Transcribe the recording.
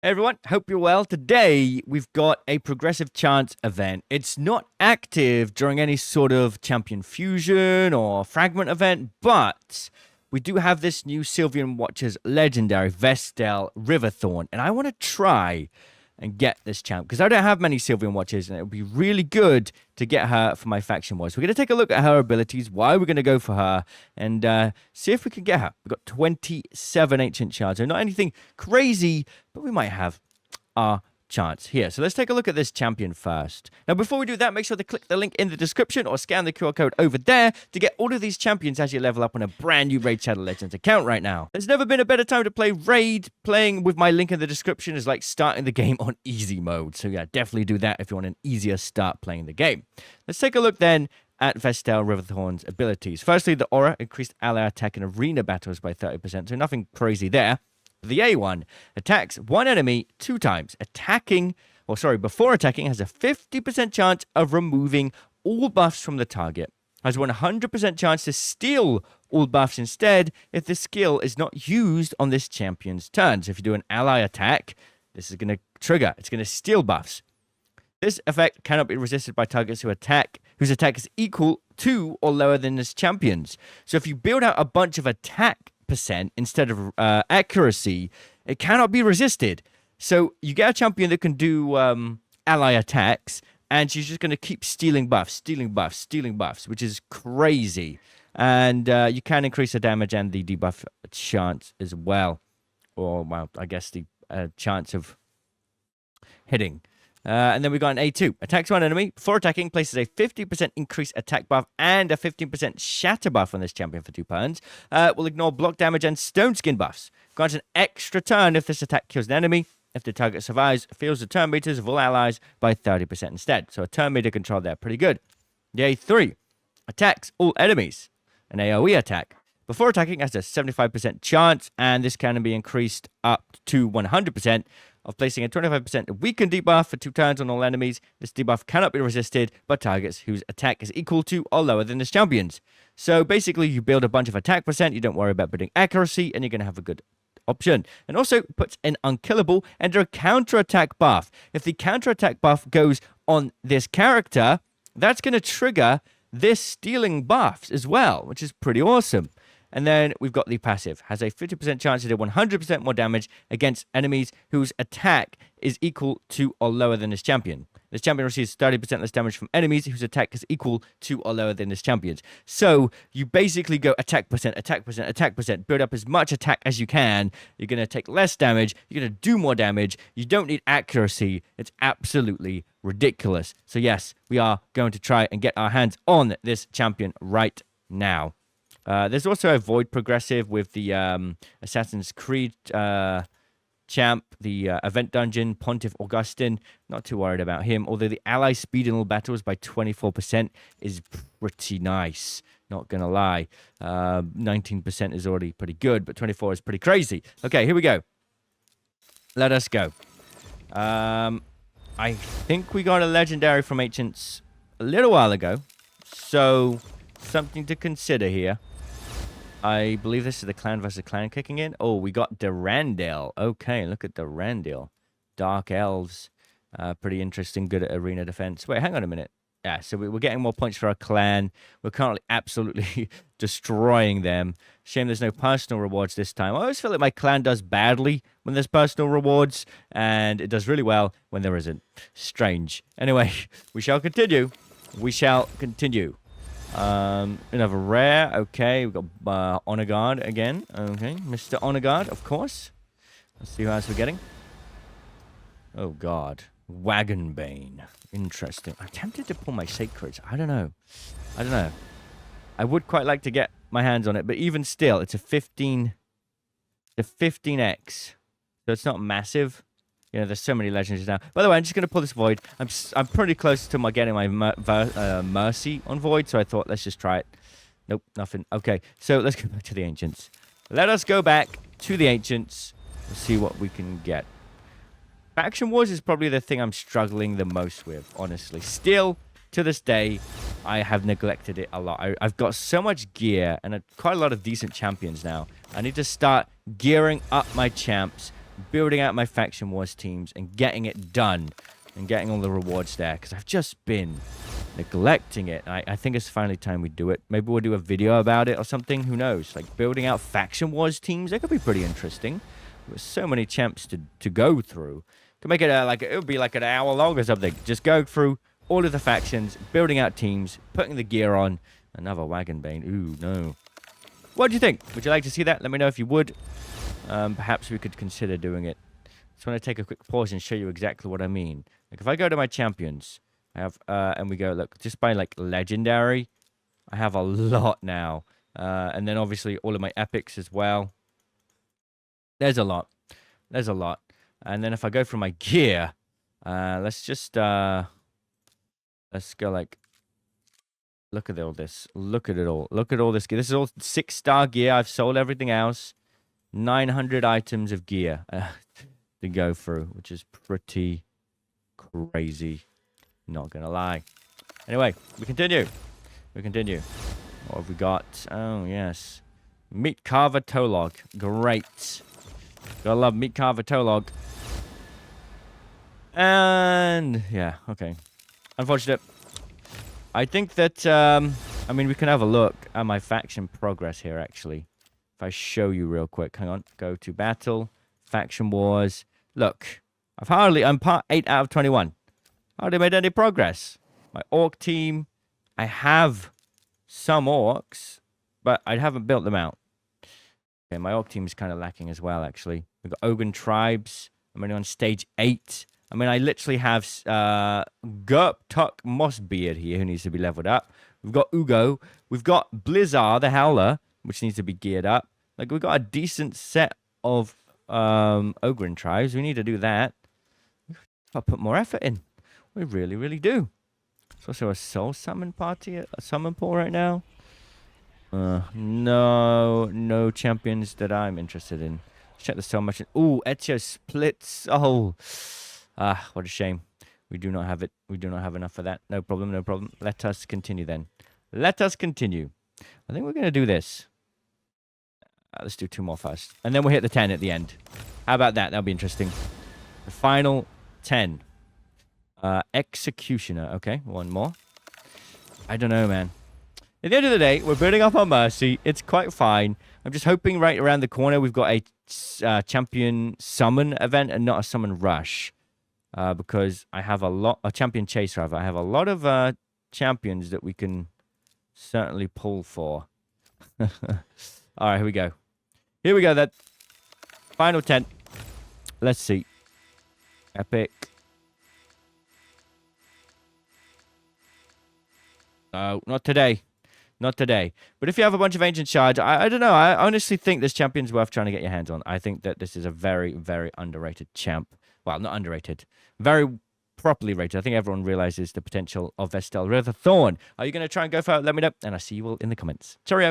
Hey everyone, hope you're well. Today we've got a progressive chance event. It's not active during any sort of champion fusion or fragment event, but we do have this new Sylvian Watcher's legendary Vestele Riverthorn, and I want to try and get this champ because I don't have many Sylvian Watchers, and it would be really good to get her for my faction wars. We're going to take a look at her abilities, why we're going to go for her, and see if we can get her. We've got 27 ancient shards, so not anything crazy, but we might have our chance here. So let's take a look at this champion first. Now, before we do that, make sure to click the link in the description or scan the QR code over there to get all of these champions as you level up on a brand new Raid Shadow Legends account right now. There's never been a better time to play Raid. Playing with my link in the description is like starting the game on easy mode. So yeah, definitely do that if you want an easier start playing the game. Let's take a look then at Vestele Riverthorn's abilities. Firstly, the aura increased ally attack in arena battles by 30%, so nothing crazy there. The A1 attacks one enemy 2 times. Before attacking, has a 50% chance of removing all buffs from the target. Has 100% chance to steal all buffs instead if the skill is not used on this champion's turn. So if you do an ally attack, this is going to trigger. It's going to steal buffs. This effect cannot be resisted by targets whose attack is equal to or lower than this champion's. So if you build out a bunch of attack percent instead of accuracy, it cannot be resisted. So you get a champion that can do ally attacks, and she's just going to keep stealing buffs, which is crazy. And you can increase the damage and the debuff chance as well. Or, well, I guess the chance of hitting. And then we got an A2. Attacks one enemy. Before attacking, places a 50% increased attack buff and a 15% shatter buff on this champion for 2 turns. Will ignore block damage and stone skin buffs. Grants an extra turn if this attack kills an enemy. If the target survives, fills the turn meters of all allies by 30% instead. So a turn meter control there. Pretty good. The A3. Attacks all enemies. An AoE attack. Before attacking, has a 75% chance, and this can be increased up to 100%. Of placing a 25% weakened debuff for 2 turns on all enemies. This debuff cannot be resisted by targets whose attack is equal to or lower than this champion's. So basically, you build a bunch of attack percent, you don't worry about building accuracy, and you're going to have a good option. And also puts an unkillable and a counter-attack buff. If the counter-attack buff goes on this character, that's going to trigger this stealing buffs as well, which is pretty awesome. And then we've got the passive. Has a 50% chance to do 100% more damage against enemies whose attack is equal to or lower than this champion. This champion receives 30% less damage from enemies whose attack is equal to or lower than this champion's. So you basically go attack percent, build up as much attack as you can. You're going to take less damage. You're going to do more damage. You don't need accuracy. It's absolutely ridiculous. So yes, we are going to try and get our hands on this champion right now. There's also a Void progressive with the Assassin's Creed champ, the Event Dungeon, Pontiff Augustin. Not too worried about him, although the ally speed in all battles by 24% is pretty nice. Not going to lie. 19% is already pretty good, but 24 is pretty crazy. Okay, here we go. Let us go. I think we got a legendary from Ancients a little while ago, so something to consider here. I believe this is the clan versus clan kicking in. Oh, we got Durandal. Okay, look at Durandal. Dark Elves. Pretty interesting, good at arena defense. Wait, hang on a minute. Yeah, so we're getting more points for our clan. We're currently absolutely destroying them. Shame there's no personal rewards this time. I always feel like my clan does badly when there's personal rewards, and it does really well when there isn't. Strange. Anyway, we shall continue. Another rare. Okay, we've got Honor Guard again. Okay, Mr. Honor Guard, of course. Let's see who else we're getting. Oh, God. Wagonbane. Interesting. I'm tempted to pull my Sacreds. I don't know. I would quite like to get my hands on it, but even still, it's a 15... The 15x. So it's not massive. You know, there's so many legendaries now. By the way, I'm just going to pull this Void. I'm pretty close to getting my Mercy on Void, so I thought, let's just try it. Nope, nothing. Okay, so let's go back to the Ancients. Let us go back to the Ancients and see what we can get. Faction Wars is probably the thing I'm struggling the most with, honestly. Still, to this day, I have neglected it a lot. I've got so much gear and quite a lot of decent champions now. I need to start gearing up my champs building out my faction wars teams and getting it done and getting all the rewards there because I've just been neglecting it. I think it's finally time we do it. Maybe we'll do a video about it or something. Who knows? Like building out faction wars teams, that could be pretty interesting. There's so many champs to go through. Could make it it would be like an hour long or something. Just go through all of the factions, building out teams, putting the gear on. Another wagon bane. Ooh, no. What do you think? Would you like to see that? Let me know if you would. Perhaps we could consider doing it. Just want to take a quick pause and show you exactly what I mean. Like if I go to my champions, I have and we go look just by like legendary, I have a lot now. And then obviously all of my epics as well. There's a lot. There's a lot. And then if I go for my gear, let's just let's go like look at all this. Look at it all. Look at all this gear. This is all 6-star gear. I've sold everything else. 900 items of gear to go through, which is pretty crazy. Not gonna lie. Anyway, we continue. We continue. What have we got? Oh, yes. Meat carver toe log. Great. Gotta love meat carver toe log. And yeah, okay. Unfortunate. I think that, I mean, we can have a look at my faction progress here, actually. If I show you real quick. Hang on. Go to battle. Faction wars. Look. I'm part 8 out of 21. Hardly made any progress. My orc team. I have some orcs, but I haven't built them out. Okay, my orc team is kind of lacking as well, actually. We've got Ogun tribes. I'm only on stage 8. I mean, I literally have Gurp Tuck Mossbeard here who needs to be leveled up. We've got Uugo. We've got Blizzard, the Howler, which needs to be geared up. Like, we've got a decent set of Ogren tribes. We need to do that. I'll put more effort in. We really, really do. There's also a soul summon party, a summon pool right now. No champions that I'm interested in. Check the so much. Ooh, Ezio splits. Oh, what a shame. We do not have it. We do not have enough for that. No problem, no problem. Let us continue then. Let us continue. I think we're going to do this. Let's do 2 more first. And then we'll hit the 10 at the end. How about that? That'll be interesting. The final 10. Executioner. Okay, 1 more. I don't know, man. At the end of the day, we're building up our mercy. It's quite fine. I'm just hoping right around the corner we've got a champion summon event and not a summon rush. Because I have a champion chase, rather. I have a lot of champions that we can certainly pull for. All right, here we go. Here we go, then. Final 10. Let's see. Epic. No, not today. Not today. But if you have a bunch of ancient shards, I don't know. I honestly think this champion's worth trying to get your hands on. I think that this is a very, very underrated champ. Well, not underrated. Very properly rated. I think everyone realizes the potential of Vestele. Riverthorn. Are you going to try and go for it? Let me know. And I'll see you all in the comments. Cheerio.